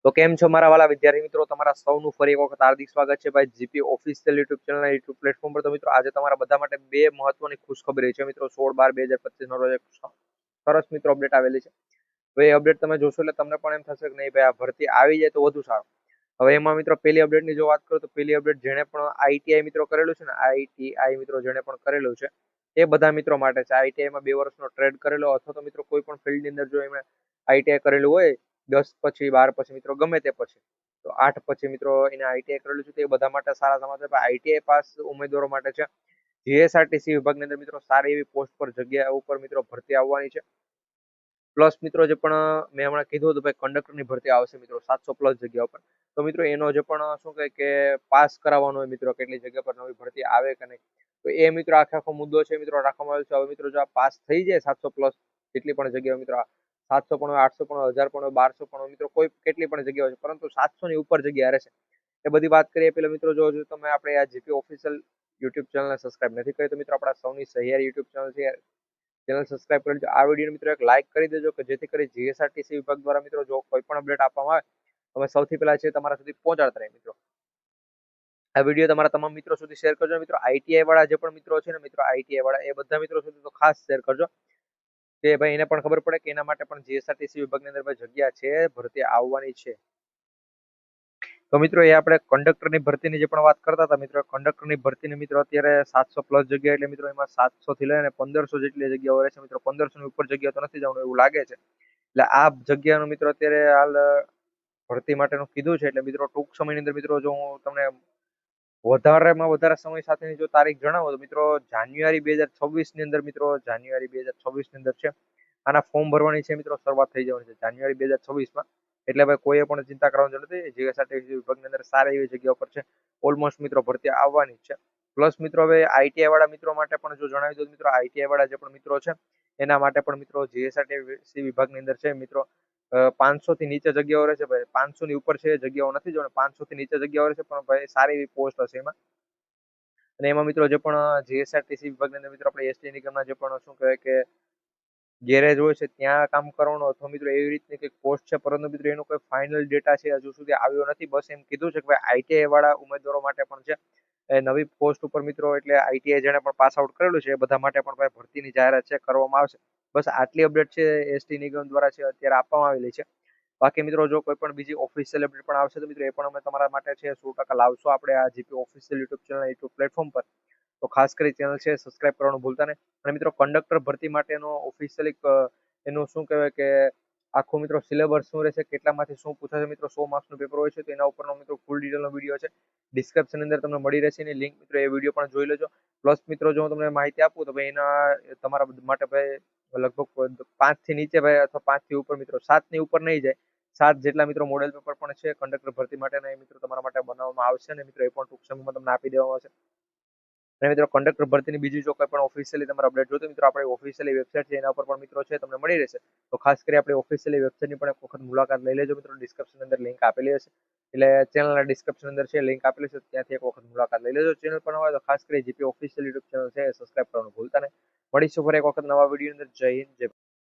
તો કેમ છો મારા વાલા વિદ્યાર્થી મિત્રો, તમારા સૌનું ફરી એક વખત હાર્દિક સ્વાગત છે ભાઈ GP official YouTube channel YouTube platform પર. તો મિત્રો આજે તમારા બધા માટે બે મહત્વની ખુશખબરી છે મિત્રો. 16/12/2025 નો રોજ એક સરસ મિત્રો અપડેટ આવેલી છે. તો એ અપડેટ તમે જોશો એટલે તમને પણ એમ થશે કે નહીં ભાઈ આ ભરતી આવી જાય તો વધુ સારું. હવે એમાં મિત્રો પહેલી અપડેટની જો વાત કરું તો પહેલી અપડેટ જેણે પણ આઈટીઆઈ મિત્રો કરેલું છે ને, આઈટીઆઈ મિત્રો જેણે પણ કરેલું છે એ બધા મિત્રો માટે છે. આઈટીઆઈમાં 2 વર્ષનો ટ્રેડ કરેલો અથવા તો મિત્રો કોઈ પણ ફિલ્ડની અંદર જો એમણે આઈટીઆઈ કરેલું હોય, 10 પછી 12 પછી મિત્રો ગમે તે પછી, તો 8 પછી મિત્રો એને આઈટીઆઈ કરેલું છે, તો એ બધા માટે સારા સમાચાર. આઈટીઆઈ પાસ ઉમેદવારો માટે છે. જીએસઆરટીસી વિભાગની અંદર મિત્રો સારી એવી પોસ્ટ પર જગ્યા ઉપર મિત્રો ભરતી આવવાની છે. પ્લસ મિત્રો જે પણ મેં હમણાં કીધું હતું ભાઈ કંડક્ટરની ભરતી આવશે મિત્રો 700+ જગ્યા ઉપર. તો મિત્રો એનો જે પણ શું કહે કે પાસ કરાવવાનો હોય મિત્રો, કેટલી જગ્યા પર નવી ભરતી આવે કે નહીં, તો એ મિત્રો આખો મુદ્દો છે મિત્રો રાખવામાં આવ્યો છે. હવે મિત્રો જો આ પાસ થઈ જાય 700+ જેટલી પણ જગ્યાઓ મિત્રો, 700 પણ હોય, 800 પણ હોય, 1000 પણ હોય, 1200 પણ હોય મિત્રો, કોઈ કેટલી પણ જગ્યાઓ છે, પરંતુ 700 ની ઉપર જગ્યા રહેશે. એ બધી વાત કરીએ પેલા મિત્રો, જો તમે આપણે આ જીપી ઓફિશિયલ યુટ્યુબ ચેનલને સબસ્ક્રાઇબ નથી કરી તો મિત્રો આપણા સૌની સહિયારી યુટ્યુબ ચેનલ છે, ચેનલ સબસ્ક્રાઇબ કરી દેજો. આ વિડીયો મિત્રો એક લાઈક કરી દેજો કે જેથી કરી જીએસઆરટીસી વિભાગ દ્વારા મિત્રો જો કોઈ પણ અપડેટ આપવામાં આવે અમે સૌથી પહેલા છે તમારા સુધી પહોંચાડતા રહીએ મિત્રો. આ વિડીયો તમારા તમામ મિત્રો સુધી શેર કરજો મિત્રો. આઈટીઆઈ વાળા જે પણ મિત્રો છે ને મિત્રો, આઈટીઆઈ વાળા એ બધા મિત્રો સુધી તો ખાસ શેર કરજો કે ભાઈ એને પણ ખબર પડે કે એના માટે પણ જીએસઆરટીસી વિભાગની અંદર ભાઈ જગ્યા છે, ભરતી આવવાની છે. તો મિત્રો એ આપણે કંડક્ટરની ભરતીની જે પણ વાત કરતા હતા મિત્રો, કંડક્ટરની ભરતીની મિત્રો અત્યારે 700+ જગ્યા, એટલે મિત્રો એમાં 700 થી લઈને 1500 જેટલી જગ્યાઓ રહેશે મિત્રો. 1500 ની ઉપર જગ્યા તો નથી જવાનું એવું લાગે છે. એટલે આ જગ્યાનું મિત્રો અત્યારે હાલ ભરતી માટેનું કીધું છે. એટલે મિત્રો ટૂંક સમયની અંદર મિત્રો જો હું તમને વધારેમાં વધારે સમય સાથેની જો તારીખ જણાવો તો મિત્રો જાન્યુઆરી 2026 ની અંદર મિત્રો, જાન્યુઆરી 2026 ની અંદર છે આના ફોર્મ ભરવાની છે મિત્રો, શરૂઆત થઈ જવાની છે જાન્યુઆરી 2026 માં. એટલે ભાઈ કોઈએ પણ ચિંતા કરવાની જરૂર નથી. જીએસઆરટીસી વિભાગની અંદર સારી એવી જગ્યા પર છે, ઓલમોસ્ટ મિત્રો ભરતી આવવાની છે. પ્લસ મિત્રો હવે આઈટીઆઈ વાળા મિત્રો માટે પણ જો જણાવી દઉં મિત્રો, આઈટીઆઈ વાળા જે પણ મિત્રો છે એના માટે પણ મિત્રો જીએસઆરટીસી વિભાગની અંદર છે મિત્રો 500 થી નીચે જગ્યાઓ રહેશે ભાઈ. 500 ની ઉપર છે જગ્યાઓ નથી જોને, 500 થી નીચે જગ્યાઓ રહેશે, પણ ભાઈ સારી એવી પોસ્ટ હશે એમાં. અને એમાં મિત્રો જે પણ જીએસઆરટીસી વિભાગની અંદર મિત્રો આપણે એસટી નિગમના જે પણ શું કહેવાય કે ગેરેજ હોય છે ત્યાં કામ કરવાનો અથવા મિત્રો એવી રીતની કંઈક પોસ્ટ છે, પરંતુ મિત્રો એનો કોઈ ફાઇનલ ડેટા છે હજુ સુધી આવ્યો નથી. બસ એમ કીધું છે કે ભાઈ આઈટીઆઈ વાળા ઉમેદવારો માટે પણ છે એ નવી પોસ્ટ ઉપર મિત્રો, એટલે આઈટીઆઈ જેને પણ પાસ આઉટ કરેલું છે એ બધા માટે પણ ભાઈ ભરતીની જાહેરાત છે કરવામાં આવશે. બસ આટલી અપડેટ છે એસટી નિગમ દ્વારા છે અત્યારે આપવામાં આવેલી છે. બાકી મિત્રો જો કોઈ પણ બીજી ઓફિશિયલ અપડેટ પણ આવશે તો મિત્રો એ પણ અમે તમારા માટે છે 100% લાવશો આપણે આ GP official YouTube channel YouTube platform પર. તો ખાસ કરી ચેનલ છે સબસ્ક્રાઇબ કરવાનું ભૂલતા નહીં. અને મિત્રો કંડક્ટર ભરતી માટેનો ઓફિશિયલી એનું શું કહેવાય કે આખું મિત્રો સિલેબસ શું રહેશે, કેટલામાંથી શું પૂછાશે મિત્રો, 100 માર્ક્સનું પેપર હોય છે, તો એના ઉપરનો મિત્રો ફૂલ ડિટેલનો વિડીયો છે, ડિસ્ક્રિપ્શન અંદર તમને મળી રહેશે એની લિંક મિત્રો, એ વિડીયો પણ જોઈ લેજો. પ્લસ મિત્રો જો હું તમને માહિતી આપું તો ભાઈ એના તમારા માટે ભાઈ લગભગ 5 થી નીચે ભાઈ અથવા 5 થી ઉપર મિત્રો, 7 ની ઉપર નહીં જાય, 7 જેટલા મિત્રો મોડેલ પેપર પણ છે કંડક્ટર ભરતી માટેના, એ મિત્રો તમારા માટે બનાવવામાં આવશે ને મિત્રો એ પણ ટૂંક સમયમાં તમને આપી દેવામાં આવશે. અને મિત્રો કંડક્ટર ભરતીની બીજી જો કોઈ પણ ઓફિશિયલી તમારે અપડેટ જોતો મિત્રો, આપણે ઓફિશિયલી વેબસાઇટ છે એના ઉપર પણ મિત્રો છે તમને મળી રહેશે. તો ખાસ કરી આપણે ઓફિશિયલી વેબસાઇટની પણ એક વખત મુલાકાત લઈ લેજો મિત્રો. ડિસ્ક્રિપ્શન અંદર લિંક આપેલી હશે, એટલે ચેનલના ડિસ્ક્રિપ્શન અંદર છે લિંક આપેલી છે, ત્યાંથી એક વખત મુલાકાત લઈ લેજો. ચેનલ પણ હોય તો ખાસ કરી જીપી ઓફિશિયલ યુટ્યુબ ચેનલ છે સબસ્ક્રાઇબ કરવાનું ભૂલતા નહીં. મળીશું ફરી એક વખત નવા વિડીયો અંદર. જય હિન્દ, જય